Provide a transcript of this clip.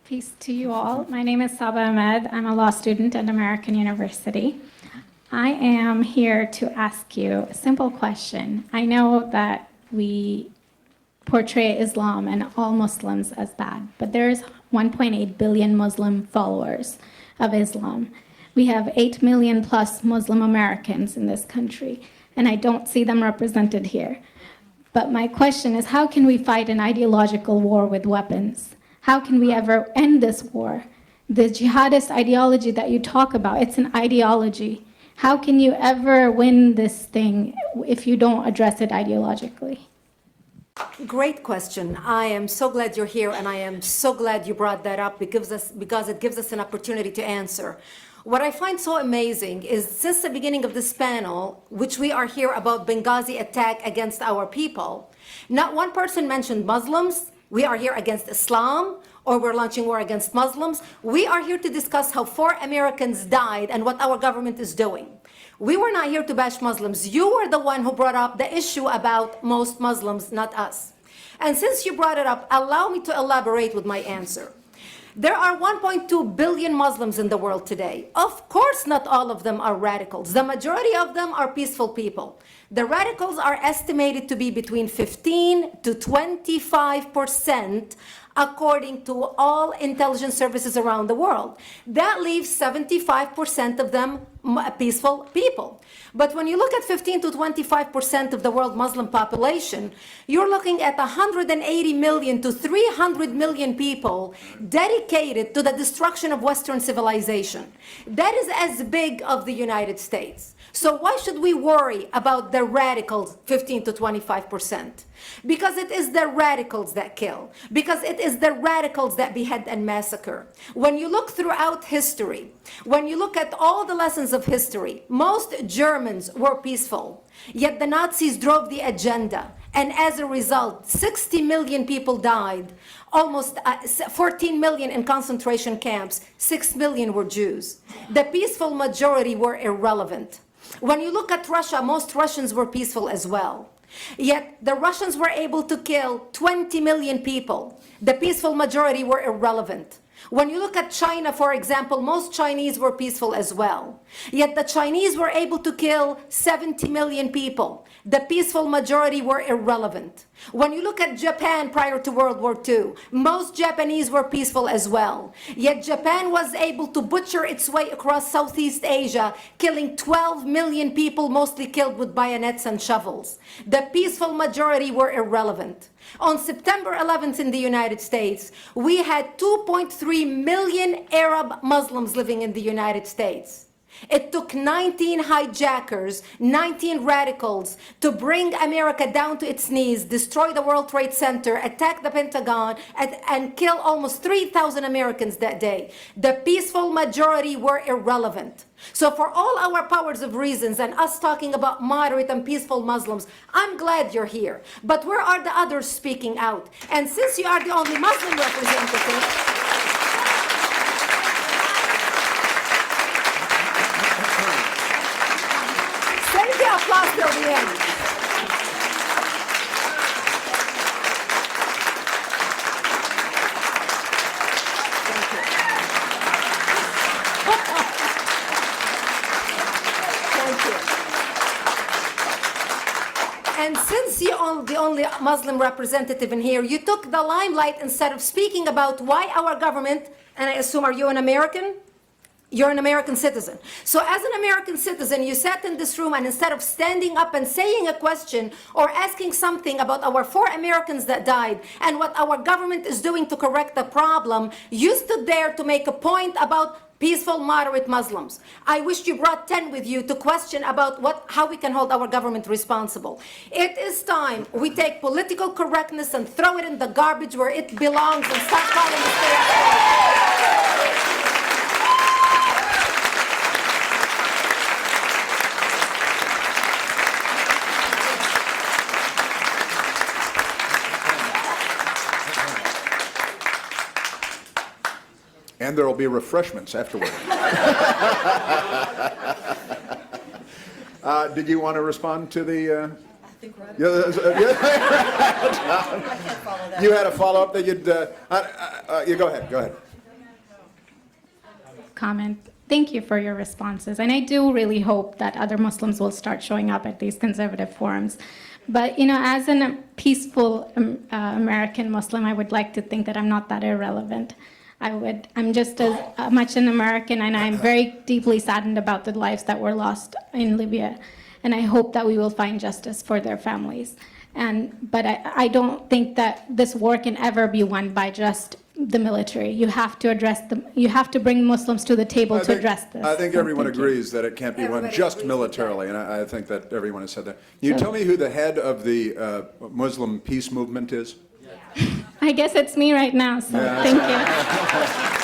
Peace to you all. My name is Saba Ahmed. I'm a law student at American University. I am here to ask you a simple question. I know that we portray Islam and all Muslims as bad, but there's 1.8 billion Muslim followers of Islam. We have 8 million plus Muslim Americans in this country, and I don't see them represented here. But my question is, how can we fight an ideological war with weapons? How can we ever end this war? The jihadist ideology that you talk about, it's an ideology. How can you ever win this thing if you don't address it ideologically? Great question. I am so glad you're here, and I am so glad you brought that up because it gives us an opportunity to answer. What I find so amazing is since the beginning of this panel, which we are here about Benghazi attack against our people, not one person mentioned Muslims. We are here against Islam, or we're launching war against Muslims. We are here to discuss how 4 Americans died and what our government is doing. We were not here to bash Muslims. You were the one who brought up the issue about most Muslims, not us. And since you brought it up, allow me to elaborate with my answer. There are 1.2 billion Muslims in the world today. Of course, not all of them are radicals. The majority of them are peaceful people. The radicals are estimated to be between 15 to 25%, according to all intelligence services around the world. That leaves 75% of them peaceful people. But when you look at 15 to 25% of the world Muslim population, you're looking at 180 million to 300 million people dedicated to the destruction of Western civilization. That is as big as the United States. So why should we worry about the radicals, 15 to 25%? Because it is the radicals that kill. Because it is the radicals that behead and massacre. When you look throughout history, when you look at all the lessons of history, most Germans were peaceful. Yet the Nazis drove the agenda. And as a result, 60 million people died. Almost 14 million in concentration camps. 6 million were Jews. The peaceful majority were irrelevant. When you look at Russia, most Russians were peaceful as well. Yet the Russians were able to kill 20 million people. The peaceful majority were irrelevant. When you look at China, for example, most Chinese were peaceful as well. Yet the Chinese were able to kill 70 million people. The peaceful majority were irrelevant. When you look at Japan prior to World War II, most Japanese were peaceful as well. Yet Japan was able to butcher its way across Southeast Asia, killing 12 million people, mostly killed with bayonets and shovels. The peaceful majority were irrelevant. On September 11th in the United States, we had 2.3 million Arab Muslims living in the United States. It took 19 hijackers, 19 radicals to bring America down to its knees, destroy the World Trade Center, attack the Pentagon, and kill almost 3,000 Americans that day. The peaceful majority were irrelevant. So for all our powers of reasons and us talking about moderate and peaceful Muslims, I'm glad you're here. But where are the others speaking out? And since you are the only Muslim representative, applause till the end. Thank you. Thank you. And since you're the only Muslim representative in here, you took the limelight instead of speaking about why our government, and I assume, are you an American? You're an American citizen. So as an American citizen, you sat in this room, and instead of standing up and saying a question or asking something about our 4 Americans that died and what our government is doing to correct the problem, you stood there to make a point about peaceful, moderate Muslims. I wish you brought 10 with you to question about how we can hold our government responsible. It is time we take political correctness and throw it in the garbage where it belongs and stop calling the state. And there will be refreshments afterward. Did you want to respond to the... I think we're out of I can't follow that. You had a follow-up that you'd... you go ahead. comment. Thank you for your responses. And I do really hope that other Muslims will start showing up at these conservative forums. But, as a peaceful American Muslim, I would like to think that I'm not that irrelevant. I'm just as much an American, and I'm very deeply saddened about the lives that were lost in Libya. And I hope that we will find justice for their families. But I don't think that this war can ever be won by just the military. You have to you have to bring Muslims to the table to address this. I think So everyone thank you. agrees that it can't be won Everybody just agrees with militarily, and I think that everyone has said that. Can you tell me who the head of the Muslim peace movement is? I guess it's me right now, so thank you.